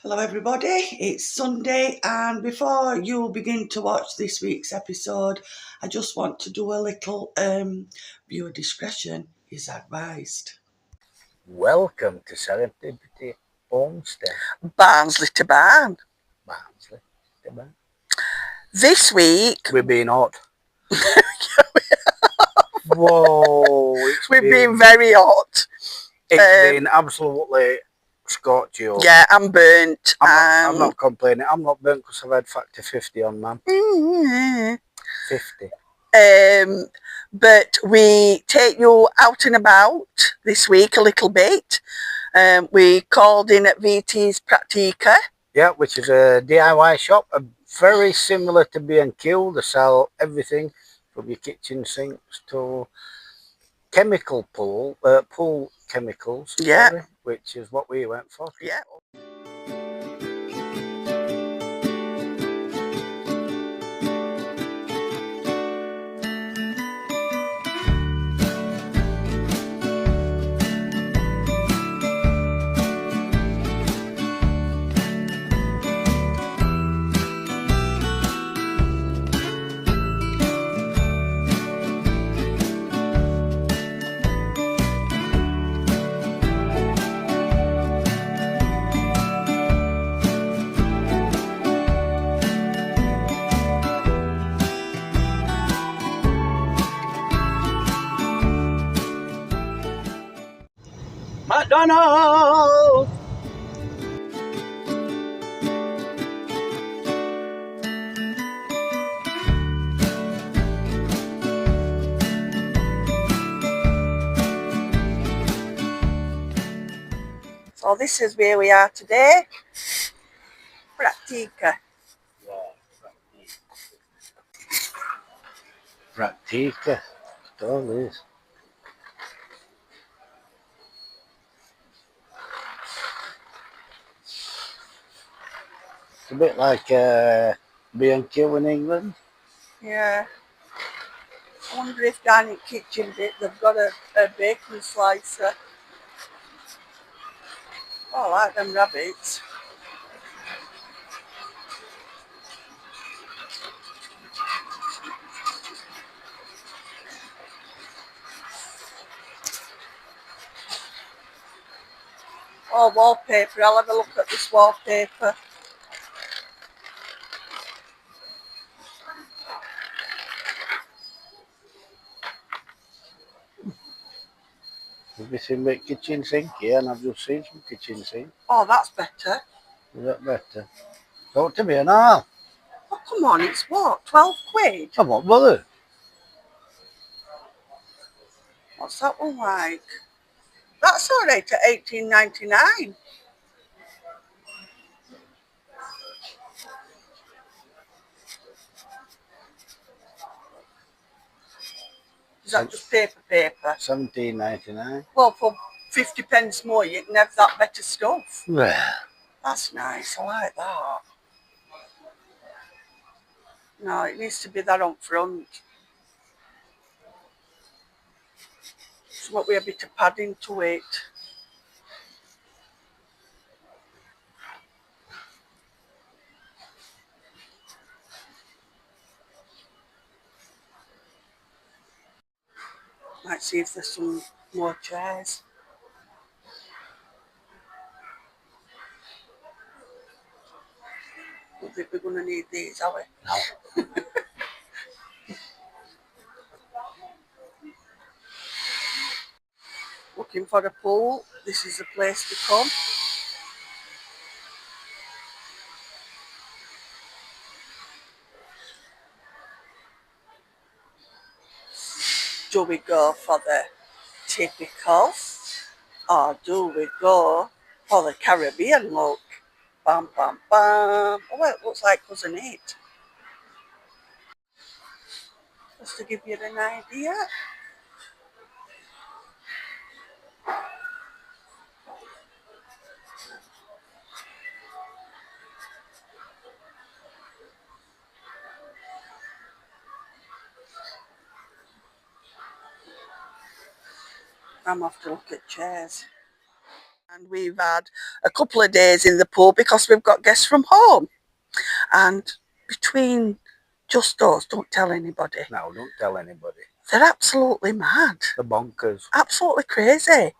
Hello everybody, it's Sunday, and before you begin to watch this week's episode, I just want to do a little viewer discretion is advised. Welcome to Serendipity Homestead. Barnsley to Barn. Barnsley to Barn. This week We've been hot. Whoa! we've been very hot. It's been absolutely scorchy hot. Yeah, I'm burnt. I'm not complaining. I'm not burnt because I've had factor 50 on, man. 50. But we take you out and about this week a little bit. We called in at VT's Praktika. Yeah, which is a DIY shop, very similar to B&Q. They sell everything from your kitchen sinks to chemical pool chemicals. Yeah. Sorry, which is what we went for. Yeah. McDonald's! So this is where we are today. Praktika. Praktika. It all is. It's a bit like B&Q in England. Yeah. I wonder if down in kitchen bit they've got a bacon slicer. Oh, I like them rabbits. Oh, wallpaper. I'll have a look at this wallpaper. Have you seen my kitchen sink here? And I've just seen some kitchen sink. Oh, that's better. Is that better? Talk to me now. Oh, come on, it's what? 12 quid? I won't bother. What's that one like? That's alright at $18.99. Is that just paper? $17.99. Well, for 50 pence more, you can have that better stuff. Well, That's nice. I like that. No, it needs to be that on front. Something with a bit of padding to it. Might see if there's some more chairs. Don't think we're going to need these, are we? no. Looking for a pool. This is the place to come. Do we go for the typical, or do we go for the Caribbean look? Bam, bam, bam. Oh, well, it looks like Cousin It. Just to give you an idea. I'm off to look at chairs. and we've had a couple of days in the pool because we've got guests from home. And between just us, don't tell anybody. No, don't tell anybody. They're absolutely mad. The bonkers. Absolutely crazy.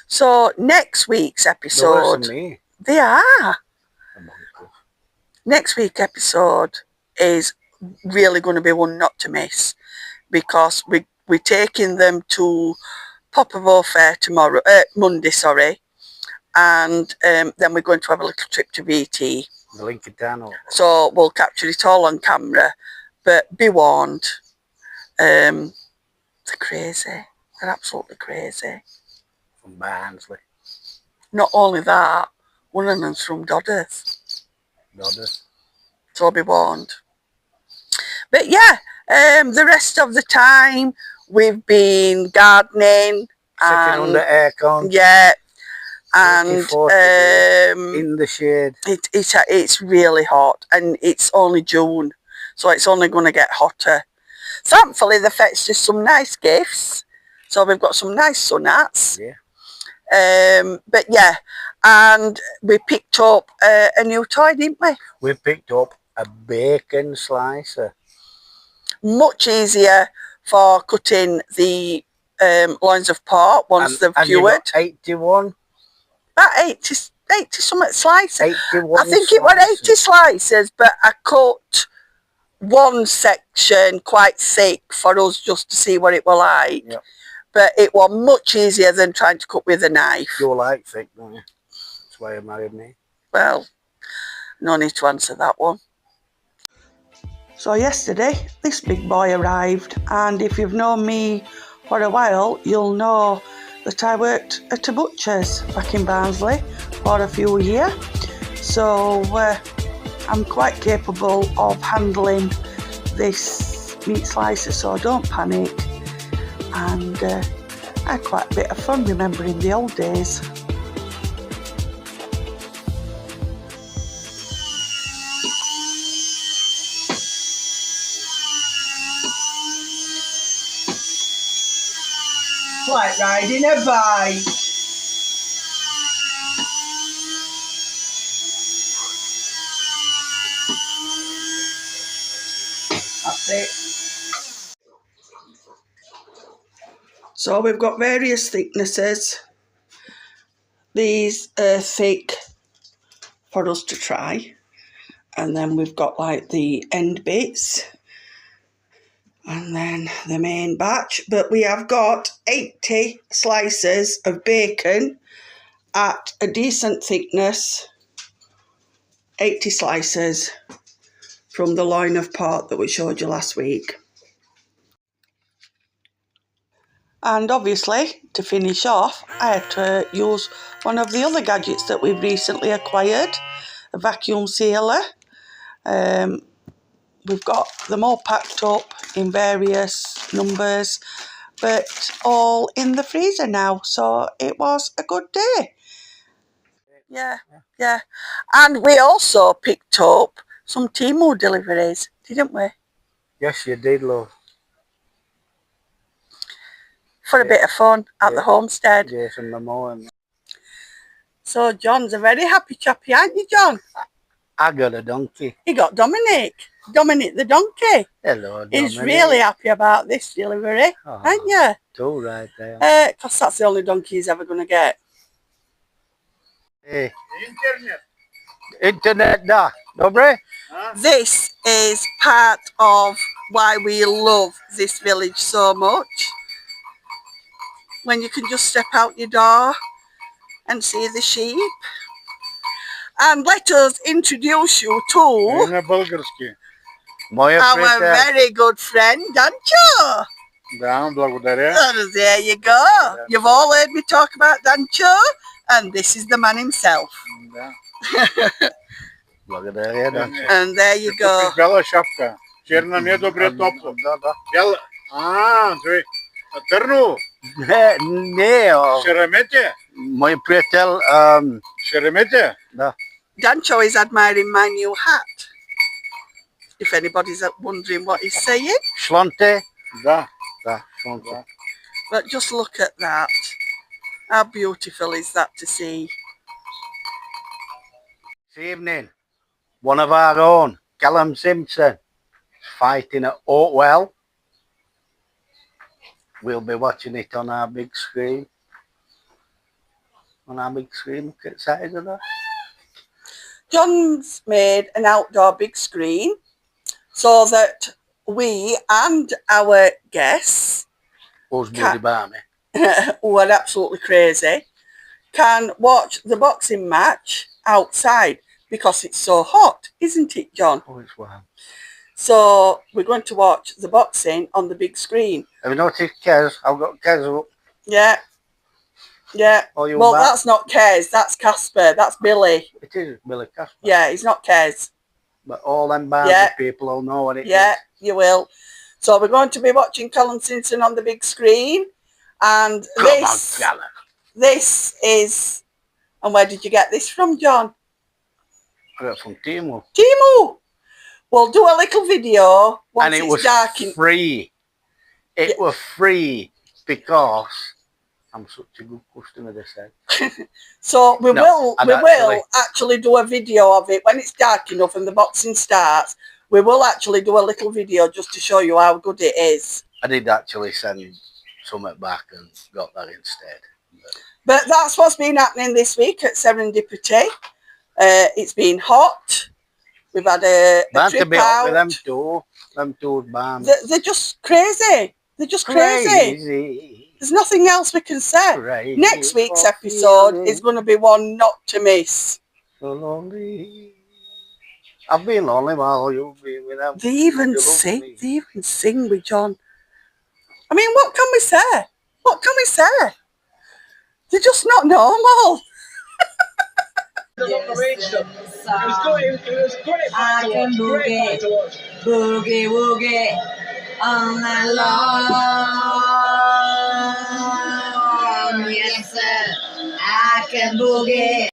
So next week's They're episode, worse than me. they are. The bonkers. Next week's episode is really going to be one not to miss because we're taking them to Popovo Fair tomorrow, Monday, sorry, and then we're going to have a little trip to BT. The Lincoln Tunnel. So we'll capture it all on camera, but be warned, they're crazy. They're absolutely crazy. From Barnsley. Not only that, one of them's from Dodders. So be warned. But yeah, the rest of the time we've been gardening. Sitting under aircon. Yeah. And in the shade. It's really hot, and it's only June, so it's only going to get hotter. Thankfully, they fetched us some nice gifts, so we've got some nice sun hats. Yeah. But yeah, and we picked up a new toy, didn't we? We picked up a bacon slicer. Much easier for cutting the loins of pork once they've cured. 81. About 80 something slices. 81 I think it was 80 slices, but I cut one section quite thick for us just to see what it was like. Yep. But it was much easier than trying to cut with a knife. You like thick, don't you? That's why you married me. Well, no need to answer that one. So yesterday, this big boy arrived, and if you've known me for a while, you'll know that I worked at a butcher's back in Barnsley for a few years. So I'm quite capable of handling this meat slicer, so don't panic. And I had quite a bit of fun remembering the old days. It's like riding a bike. That's it. So we've got various thicknesses. These are thick for us to try. And then we've got like the end bits. And then the main batch. But we have got 80 slices of bacon at a decent thickness. 80 slices from the loin of pork that we showed you last week. And obviously, to finish off, I had to use one of the other gadgets that we've recently acquired, a vacuum sealer. We've got them all packed up in various numbers, but all in the freezer now, so it was a good day. Yeah. And we also picked up some Temu deliveries, didn't we? Yes, you did, love. For a bit of fun at the homestead. Yes, and the morning. So John's a very happy chappy, aren't you, John? I got a donkey. You got Dominic the donkey. Hello, Dominic. He's really happy about this delivery, aren't you? Two right there. Because that's the only donkey he's ever going to get. Hey. Internet da. Dobre? This is part of why we love this village so much. When you can just step out your door and see the sheep. And let us introduce you to our very good friend, Dancho. Да, благодаря. And there you go. You've all heard me talk about Dancho, and this is the man himself. Да. Благодаря, да. And there you go. Бяла шапка. Черна не добре топло. Да. Бяла. Той. Търно. Не. Шеремете. Мой приятел. Шеремете. Да. Dancho is admiring my new hat. If anybody's wondering what he's saying. Шлонте. Да. Да, шлонте. But just look at that. How beautiful is that to see? This evening, one of our own, Callum Simpson, fighting at Oatwell. We'll be watching it on our big screen. Look at the size of that. John's made an outdoor big screen so that we and our guests, Who's bloody barmy? who are absolutely crazy, can watch the boxing match outside because it's so hot, isn't it, John? Oh, it's warm. So we're going to watch the boxing on the big screen. Have you noticed Kez? I've got Kez up. Yeah. Yeah. Oh, you well, back? that's not Kez. That's Casper. That's Billy. It is Billy Casper. Yeah, he's not Kez. But all them Barmy people will know what it is. Yeah, you will. So we're going to be watching Callum Simpson on the big screen. And this is... And where did you get this from, John? I got it from Timo. Timo! We'll do a little video once and it it's was dark. Free. It was free because I'm such a good customer, they said. So we will actually do a video of it when it's dark enough and the boxing starts. We will actually do a little video just to show you how good it is. I did actually send something back and got that instead. But that's what's been happening this week at Serendipity. It's been hot. We've had a trip out. With them two. Them two they're just crazy. They're just crazy. There's nothing else we can say. Crazy. Next week's episode is going to be one not to miss. So lonely. I've been lonely while you've been without. They even sing. They even sing with John. I mean, what can we say? What can we say? They're just not normal. Yes, it was great. I can boogie woogie all night long. Yes, sir. I can boogie.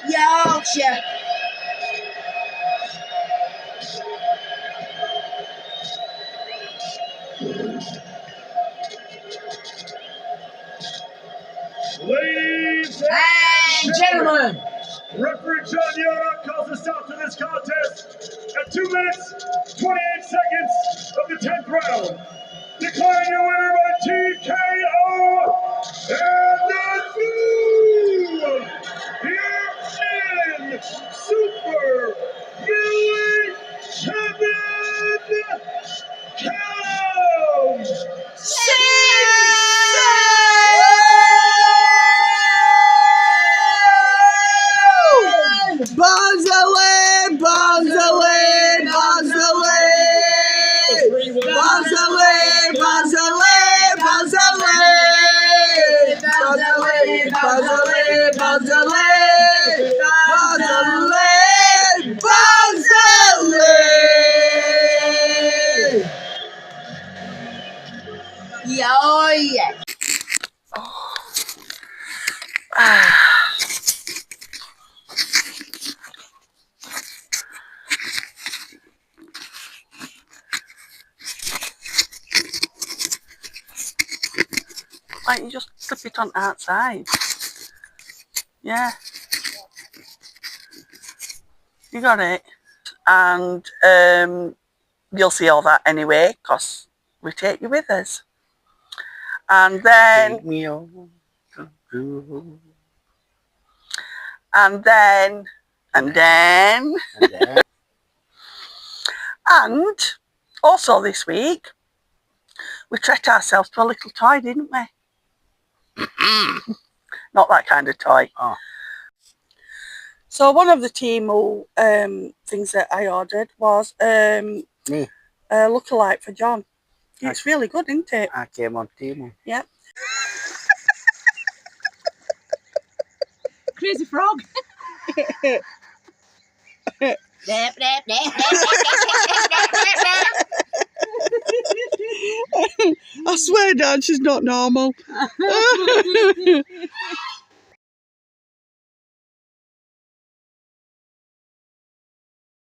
Yorkshire. Ladies and gentlemen, referee John Yara calls a stop to this contest at 2 minutes, 28 seconds of the 10th round. Declaring your winner by TKO and the European Super Heavyweight Champion, Callum Bonzale, Bonzale, Bonzale, Bonzale, Bonzale, Bonzale, Bonzale, Bonzale, Bonzale, Bonzale, Bonzale. yo, yeah. Why don't you just flip it on outside? Yeah. You got it. And you'll see all that anyway, because we take you with us. And then... Take me on to do. And then... And also this week, we treat ourselves to a little toy, didn't we? Not that kind of toy. Oh. So one of the Timo things that I ordered was a lookalike for John. It's really good, isn't it? I came on Timo. Yeah. Crazy frog. I swear, Dad, she's not normal.